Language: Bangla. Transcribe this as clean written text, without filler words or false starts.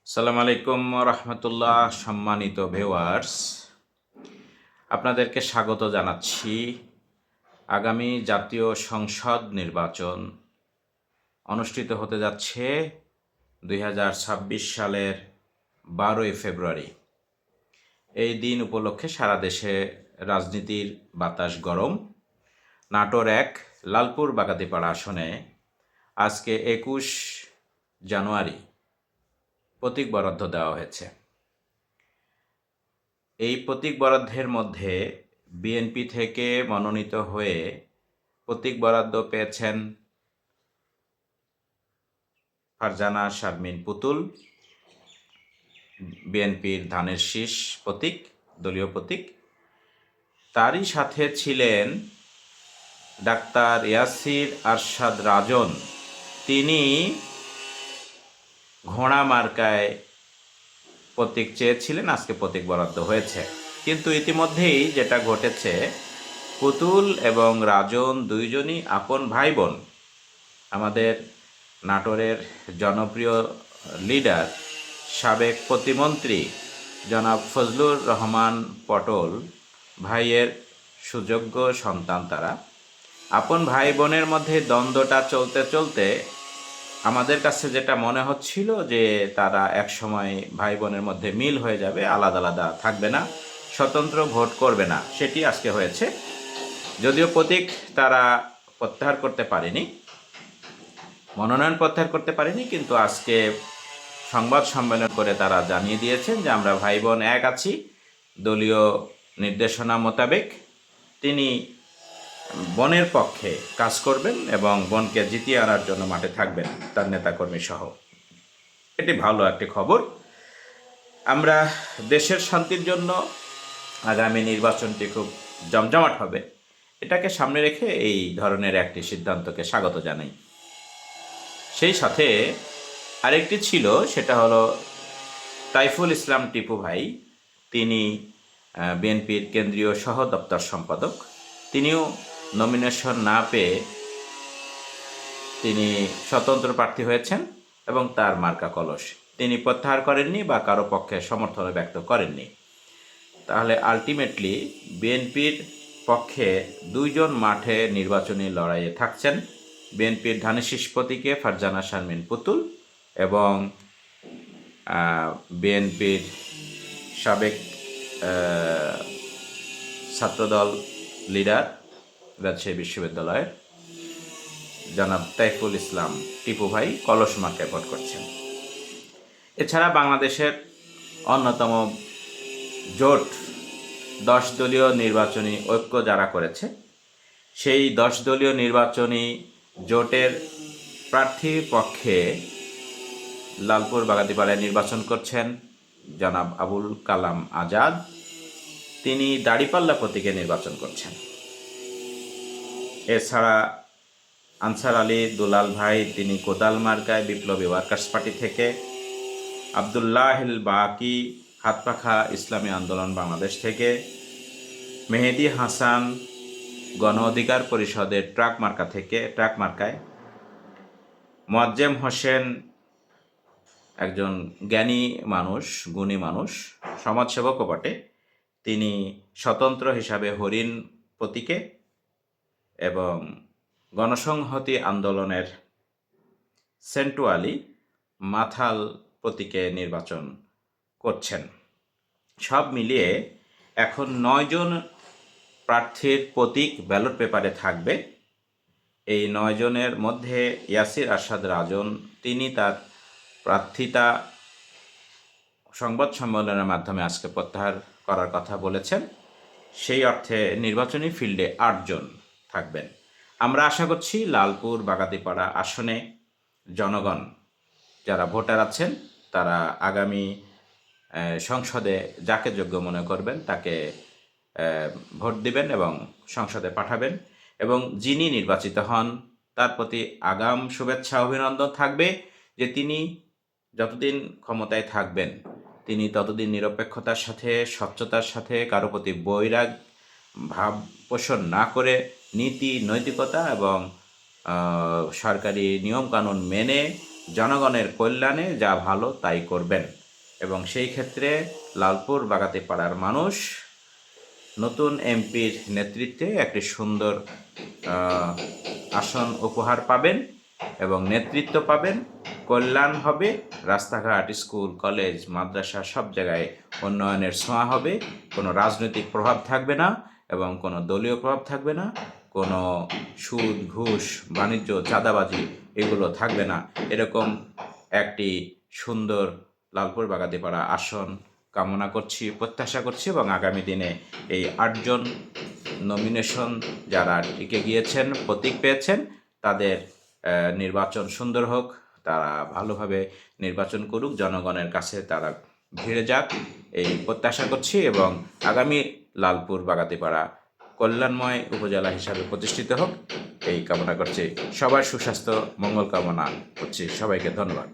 সালাম আলাইকুম রহমতুল্লাহ। সম্মানিত ভিউয়ার্স, আপনাদেরকে স্বাগত জানাচ্ছি। আগামী জাতীয় সংসদ নির্বাচন অনুষ্ঠিত হতে যাচ্ছে 2026 সালের 12ই ফেব্রুয়ারি। এই দিন উপলক্ষে সারা দেশে রাজনীতির বাতাস গরম। নাটোর 1 লালপুর বাগাতিপাড়া আসনে আজকে 21 জানুয়ারি প্রতীক বরাদ্দ দেওয়া হয়েছে। এই প্রতীক বরাদ্দের মধ্যে বিএনপি থেকে মনোনীত হয়ে প্রতীক বরাদ্দ পেয়েছেন ফারজানা শারমিন পুতুল, বিএনপির ধানের শীষ প্রতীক, দলীয় প্রতীক। তারই সাথে ছিলেন ডাক্তার ইয়াসির আরশাদ রাজন, তিনি ঘোড়া মার্কায় প্রতীক চেয়েছিলেন, আজকে প্রতীক বরাদ্দ হয়েছে। কিন্তু ইতিমধ্যেই যেটা ঘটেছে, পুতুল এবং রাজন দুইজনই আপন ভাই বোন। আমাদের নাটোরের জনপ্রিয় লিডার, সাবেক প্রতিমন্ত্রী জনাব ফজলুর রহমান পটল ভাইয়ের সুযোগ্য সন্তান তারা। আপন ভাই বোনের মধ্যে দ্বন্দ্বটা চলতে চলতে আমাদের কাছে যেটা মনে হচ্ছিল যে তারা এক সময় ভাই বোনের মধ্যে মিল হয়ে যাবে, আলাদা আলাদা থাকবে না, স্বতন্ত্র ভোট করবে না, সেটি আজকে হয়েছে। যদিও প্রতীক তারা প্রত্যাহার করতে পারেনি, মনোনয়ন প্রত্যাহার করতে পারেনি, কিন্তু আজকে সংবাদ সম্মেলন করে তারা জানিয়ে দিয়েছেন যে আমরা ভাই বোন এক আছি। দলীয় নির্দেশনা মোতাবেক তিনি বনের পক্ষে কাজ করবেন এবং বনকে জিতিয়ে আনার জন্য মাঠে থাকবেন তার নেতাকর্মী সহ। এটি ভালো একটি খবর। আমরা দেশের শান্তির জন্য আগামী নির্বাচনটি খুব জমজমাট হবে, এটাকে সামনে রেখে এই ধরনের একটি সিদ্ধান্তকে স্বাগত জানাই। সেই সাথে আরেকটি ছিল, সেটা হলো তাইফুল ইসলাম টিপু ভাই। তিনি বিএনপির কেন্দ্রীয় সহ দপ্তর সম্পাদক। তিনিও নমিনেশন না পেয়ে তিনি স্বতন্ত্র প্রার্থী হয়েছেন এবং তার মার্কা কলস। তিনি প্রত্যাহার করেননি বা কারো পক্ষে সমর্থন ব্যক্ত করেননি। তাহলে আলটিমেটলি বিএনপির পক্ষে দুইজন মাঠে নির্বাচনী লড়াইয়ে থাকছেন, বিএনপির ধানের শীষ প্রতীকে ফারজানা শারমিন পুতুল এবং বিএনপির সাবেক ছাত্রদল লিডার, রাজশাহী বিশ্ববিদ্যালয়ের জনাব তাইফুল ইসলাম টিপু ভাই কলস মার্কায় ভোট করছেন। এছাড়া বাংলাদেশের অন্যতম জোট 10 দলীয় নির্বাচনী ঐক্য যারা করেছে, সেই 10 দলীয় নির্বাচনী জোটের প্রার্থীর পক্ষে লালপুর বাগাতিপাড়ায় নির্বাচন করছেন জনাব আবুল কালাম আজাদ। তিনি দাড়িপাল্লা প্রতীকে নির্বাচন করছেন। এছাড়া আনসার আলী দুলাল ভাই, তিনি কোদাল মার্কায় বিপ্লবী ওয়ার্কার্স পার্টি থেকে, আবদুল্লাহিল বাকি হাতপাখা ইসলামী আন্দোলন বাংলাদেশ থেকে, মেহেদি হাসান গণ অধিকার পরিষদের ট্রাক মার্কায়, মোয়াজ্জেম হোসেন একজন জ্ঞানী মানুষ, গুণী মানুষ, সমাজসেবকও বটে, তিনি স্বতন্ত্র হিসাবে হরিণ প্রতীকে, এবং গণসংহতি আন্দোলনের সেন্টু আলী মাথাল প্রতীকে নির্বাচন করছেন। সব মিলিয়ে এখন 9 জন প্রার্থীর প্রতীক ব্যালট পেপারে থাকবে। এই 9 জনের মধ্যে ইয়াসির আরশাদ রাজন, তিনি তার প্রার্থিতা সংবাদ সম্মেলনের মাধ্যমে আজকে প্রত্যাহার করার কথা বলেছেন। সেই অর্থে নির্বাচনী ফিল্ডে 8 জন থাকবেন। আমরা আশা করছি লালপুর বাগাতিপাড়া আসনে জনগণ যারা ভোটার আছেন তারা আগামী সংসদে যাকে যোগ্য মনে করবেন তাকে ভোট দিবেন এবং সংসদে পাঠাবেন, এবং যিনি নির্বাচিত হন তার প্রতি আগাম শুভেচ্ছা অভিনন্দন থাকবে যে তিনি যতদিন ক্ষমতায় থাকবেন তিনি ততদিন নিরপেক্ষতার সাথে, স্বচ্ছতার সাথে, কারো প্রতি বৈরাগ ভাব পোষণ না করে নীতি নৈতিকতা এবং সরকারি নিয়মকানুন মেনে জনগণের কল্যাণে যা ভালো তাই করবেন এবং সেই ক্ষেত্রে লালপুর বাগাতিপাড়ার মানুষ নতুন এমপির নেতৃত্বে একটি সুন্দর আসন উপহার পাবেন এবং নেতৃত্ব পাবেন, কল্যাণ হবে, রাস্তাঘাট, স্কুল, কলেজ, মাদ্রাসা সব জায়গায় উন্নয়নের ছোঁয়া হবে, কোনো রাজনৈতিক প্রভাব থাকবে না এবং কোনো দলীয় প্রভাব থাকবে না, কোনো সুদ, ঘুষ, বাণিজ্য, চাঁদাবাজি এগুলো থাকবে না। এরকম একটি সুন্দর লালপুর বাগাতিপাড়া আসন কামনা করছি, প্রত্যাশা করছি এবং আগামী দিনে এই 8জন নমিনেশন যারা টিকে গিয়েছেন, প্রতীক পেয়েছেন, তাদের নির্বাচন সুন্দর হোক, তারা ভালোভাবে নির্বাচন করুক, জনগণের কাছে তারা ভিড়ে যাক এই প্রত্যাশা করছি এবং আগামী লালপুর বাগাতিপাড়া কল্যাণময় উপজেলা হিসাবে প্রতিষ্ঠিত হোক এই কামনা করছি। সবার সুস্বাস্থ্য মঙ্গল কামনা করছি। সবাইকে ধন্যবাদ।